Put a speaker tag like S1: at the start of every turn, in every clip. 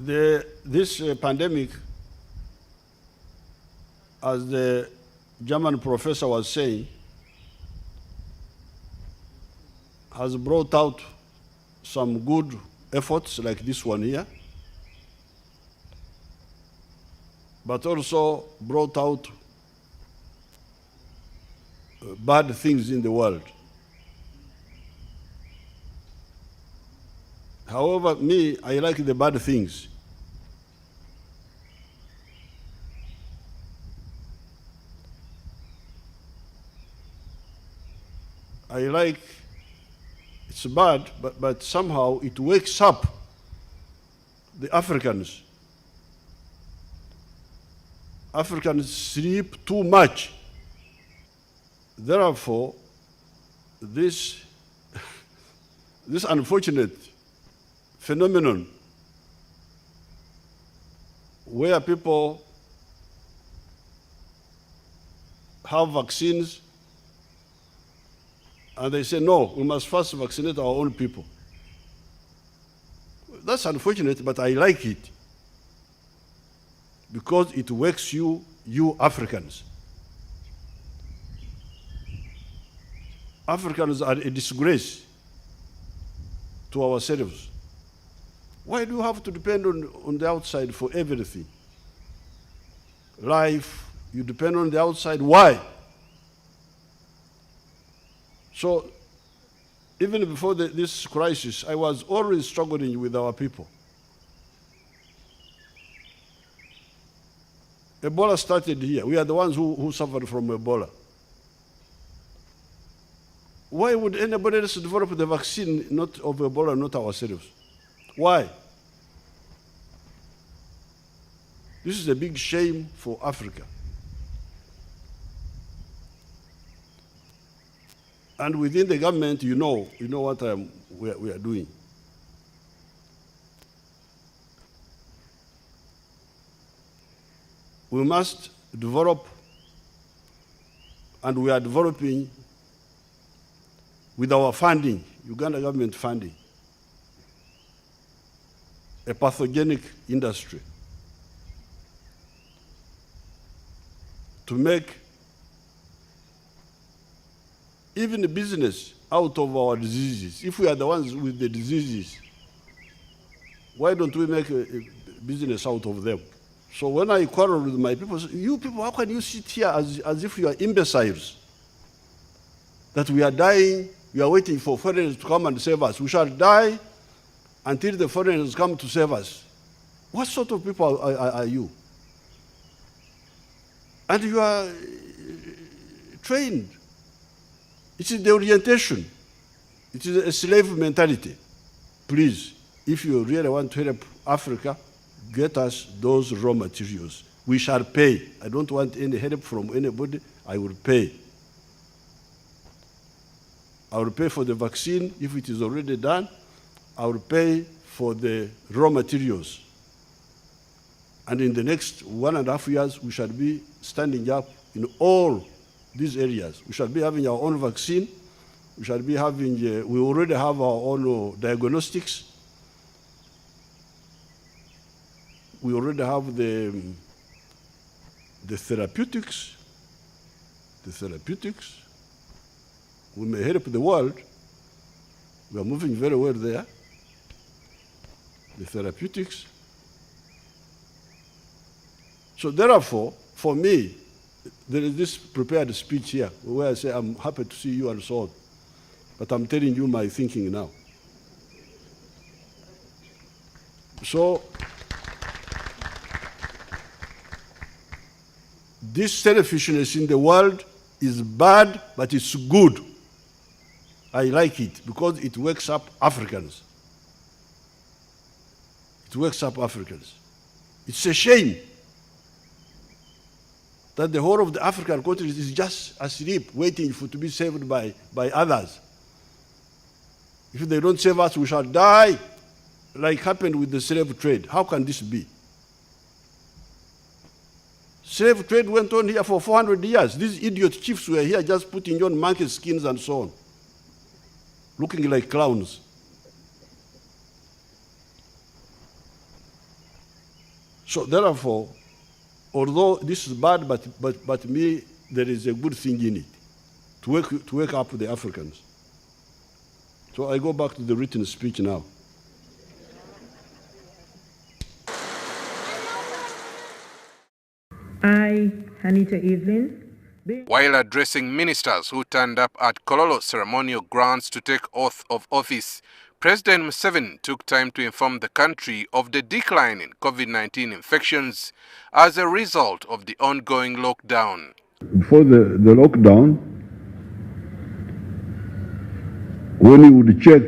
S1: This pandemic, as the German professor was saying, has brought out some good efforts like this one here, but also brought out bad things in the world. However, me, I like the bad things. I like, it's bad, but somehow it wakes up the Africans. Africans sleep too much. Therefore, this unfortunate phenomenon where people have vaccines and they say, no, we must first vaccinate our own people. That's unfortunate, but I like it because it wakes you Africans. Africans are a disgrace to ourselves. Why do you have to depend on the outside for everything? Life, you depend on the outside. Why? So, even before this crisis, I was always struggling with our people. Ebola started here. We are the ones who suffered from Ebola. Why would anybody else develop the vaccine not of Ebola, not ourselves? Why? This is a big shame for Africa. And within the government, you know what we are doing. We must develop, and we are developing with our funding, Uganda government funding, a pathogenic industry to make even a business out of our diseases. If we are the ones with the diseases, why don't we make a business out of them? So when I quarrel with my people, you people, how can you sit here as if you are imbeciles? That we are dying, we are waiting for foreigners to come and save us. We shall die until the foreigners come to save us. What sort of people are you? And you are trained. It is the orientation. It is a slave mentality. Please, if you really want to help Africa, get us those raw materials. We shall pay. I don't want any help from anybody. I will pay. I will pay for the vaccine if it is already done. I will pay for the raw materials. And in the next 1.5 years, we shall be standing up in all these areas. We shall be having our own vaccine. We shall be having, we already have our own diagnostics. We already have the therapeutics. The therapeutics. We may help the world. We are moving very well there. The therapeutics. So therefore, for me, there is this prepared speech here where I say, I'm happy to see you and so on. But I'm telling you my thinking now. So, this selfishness in the world is bad, but it's good. I like it because it wakes up Africans. It wakes up Africans. It's a shame that the whole of the African countries is just asleep, waiting to be saved by others. If they don't save us, we shall die, like happened with the slave trade. How can this be? Slave trade went on here for 400 years. These idiot chiefs were here just putting on monkey skins and so on, looking like clowns. So therefore, although this is bad, but me, there is a good thing in it, to wake up the Africans. So I go back to the written speech now.
S2: I, Hanita Evelyn.
S3: While addressing ministers who turned up at Kololo ceremonial grounds to take oath of office, President Museveni took time to inform the country of the decline in COVID-19 infections as a result of the ongoing lockdown.
S4: Before the lockdown, when you would check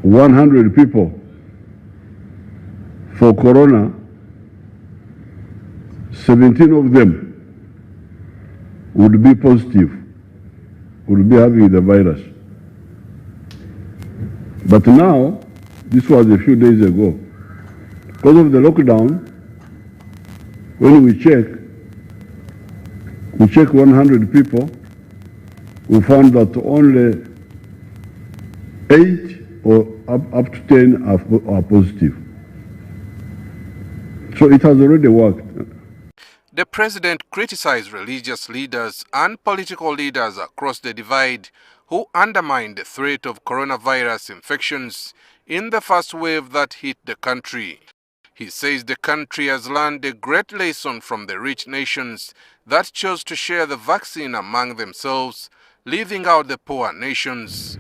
S4: 100 people for corona, 17 of them would be positive, would be having the virus. But now, this was a few days ago, because of the lockdown, when we check 100 people, we found that only 8 or up to 10 are positive. So it has already worked.
S3: The president criticized religious leaders and political leaders across the divide who undermined the threat of coronavirus infections in the first wave that hit the country. He says the country has learned a great lesson from the rich nations that chose to share the vaccine among themselves, leaving out the poor nations.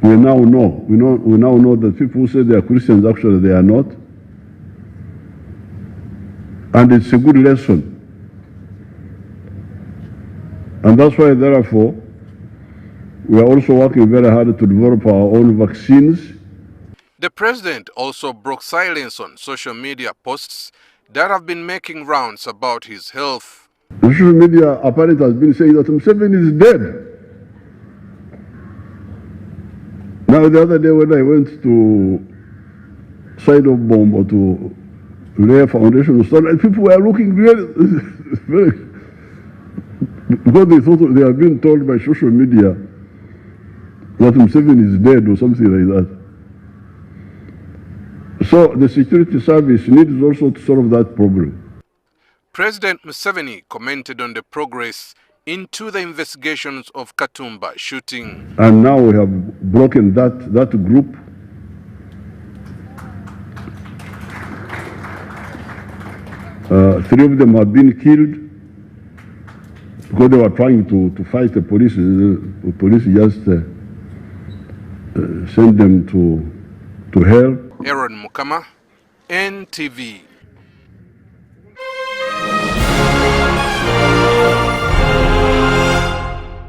S4: We now know that people who say they are Christians, actually they are not. And it's a good lesson. And that's why, therefore, we are also working very hard to develop our own vaccines.
S3: The president also broke silence on social media posts that have been making rounds about his health.
S4: Social media apparently has been saying that Museveni is dead. Now, the other day when I went to side of bomb or to lay foundation, people were looking very, because they thought they have been told by social media that Museveni is dead or something like that. So the security service needs also to solve that problem.
S3: President Museveni commented on the progress into the investigations of Katumba shooting.
S4: And now we have broken that group. Three of them have been killed because they were trying to fight the police. The police just sent them to hell.
S3: Aaron Mukama, NTV.